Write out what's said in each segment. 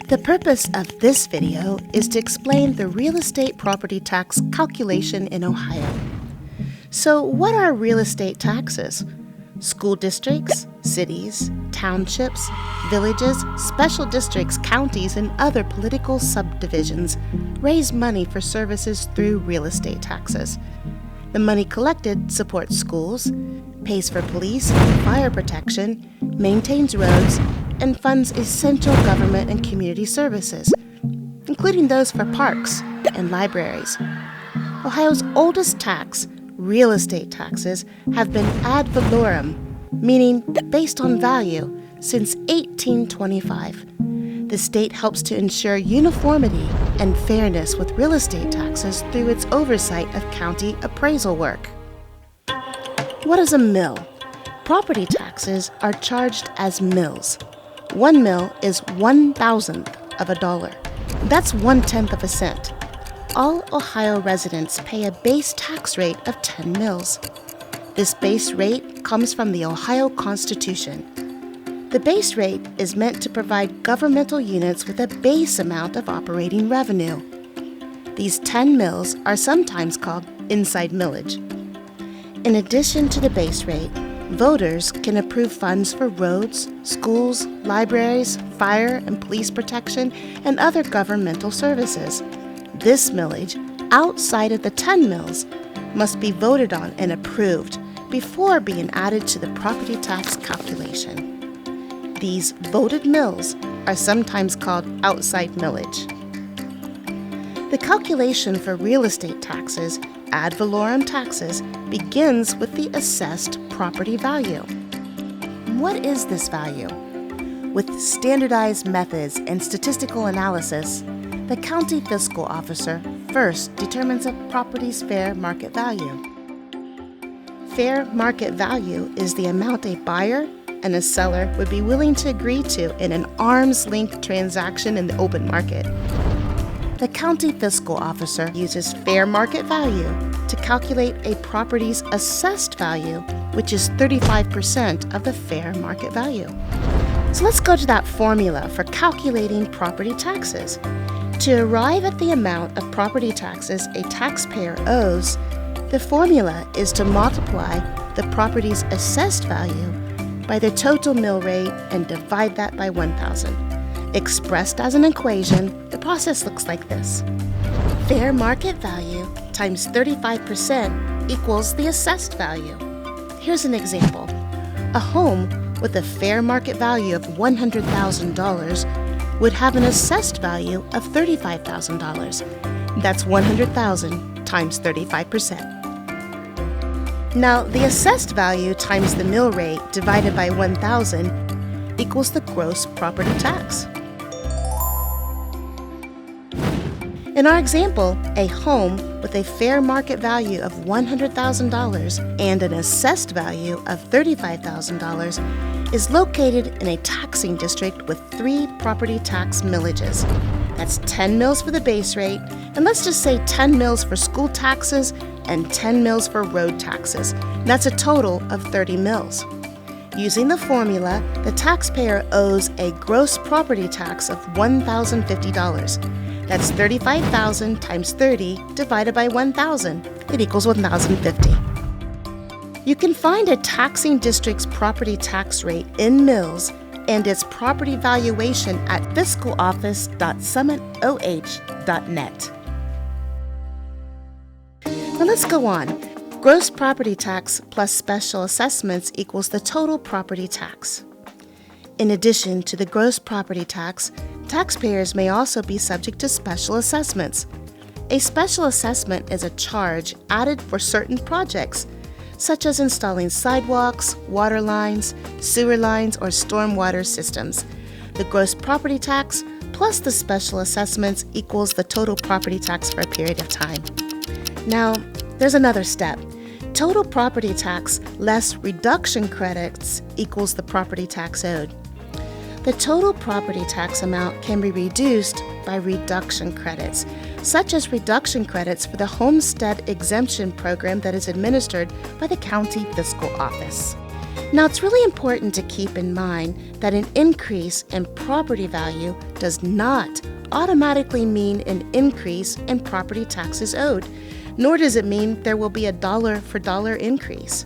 The purpose of this video is to explain the real estate property tax calculation in Ohio. So what are real estate taxes? School districts, cities, townships, villages, special districts, counties, and other political subdivisions raise money for services through real estate taxes. The money collected supports schools, pays for police and fire protection, maintains roads, and funds essential government and community services, including those for parks and libraries. Ohio's oldest tax, real estate taxes, have been ad valorem, meaning based on value, since 1825. The state helps to ensure uniformity and fairness with real estate taxes through its oversight of county appraisal work. What is a mill? Property taxes are charged as mills. 1 mill is 1/1,000th of a dollar. That's 1/10 of a cent. All Ohio residents pay a base tax rate of 10 mills. This base rate comes from the Ohio Constitution. The base rate is meant to provide governmental units with a base amount of operating revenue. These 10 mills are sometimes called inside millage. In addition to the base rate, voters can approve funds for roads, schools, libraries, fire and police protection, and other governmental services. This millage, outside of the 10 mills, must be voted on and approved before being added to the property tax calculation. These voted mills are sometimes called outside millage. The calculation for real estate taxes, ad valorem taxes, begins with the assessed property value. What is this value? With standardized methods and statistical analysis, the county fiscal officer first determines a property's fair market value. Fair market value is the amount a buyer and a seller would be willing to agree to in an arm's-length transaction in the open market. The county fiscal officer uses fair market value to calculate a property's assessed value, which is 35% of the fair market value. So let's go to that formula for calculating property taxes. To arrive at the amount of property taxes a taxpayer owes, the formula is to multiply the property's assessed value by the total mill rate and divide that by 1,000. Expressed as an equation, the process looks like this. Fair market value times 35% equals the assessed value. Here's an example. A home with a fair market value of $100,000 would have an assessed value of $35,000. That's 100,000 times 35%. Now, the assessed value times the mill rate divided by 1,000 equals the gross property tax. In our example, a home with a fair market value of $100,000 and an assessed value of $35,000 is located in a taxing district with 3 property tax millages. That's 10 mills for the base rate, and let's just say 10 mills for school taxes and 10 mills for road taxes. That's a total of 30 mills. Using the formula, the taxpayer owes a gross property tax of $1,050. That's 35,000 times 30 divided by 1,000. It equals 1,050. You can find a taxing district's property tax rate in mills and its property valuation at fiscaloffice.summitoh.net. Now let's go on. Gross property tax plus special assessments equals the total property tax. In addition to the gross property tax, taxpayers may also be subject to special assessments. A special assessment is a charge added for certain projects, such as installing sidewalks, water lines, sewer lines, or stormwater systems. The gross property tax plus the special assessments equals the total property tax for a period of time. Now, there's another step. Total property tax less reduction credits equals the property tax owed. The total property tax amount can be reduced by reduction credits, such as reduction credits for the homestead exemption program that is administered by the county fiscal office. Now, it's really important to keep in mind that an increase in property value does not automatically mean an increase in property taxes owed, nor does it mean there will be a dollar-for-dollar increase.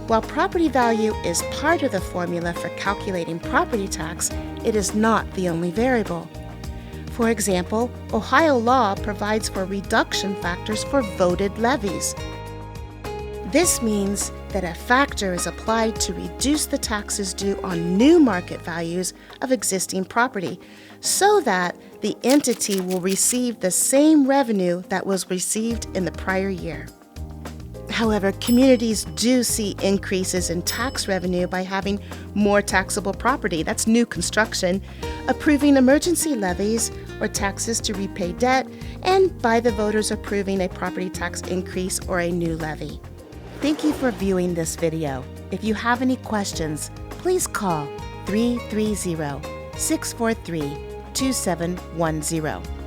While property value is part of the formula for calculating property tax, it is not the only variable. For example, Ohio law provides for reduction factors for voted levies. This means that a factor is applied to reduce the taxes due on new market values of existing property, so that the entity will receive the same revenue that was received in the prior year. However, communities do see increases in tax revenue by having more taxable property, that's new construction, approving emergency levies or taxes to repay debt, and by the voters approving a property tax increase or a new levy. Thank you for viewing this video. If you have any questions, please call 330-643-2710.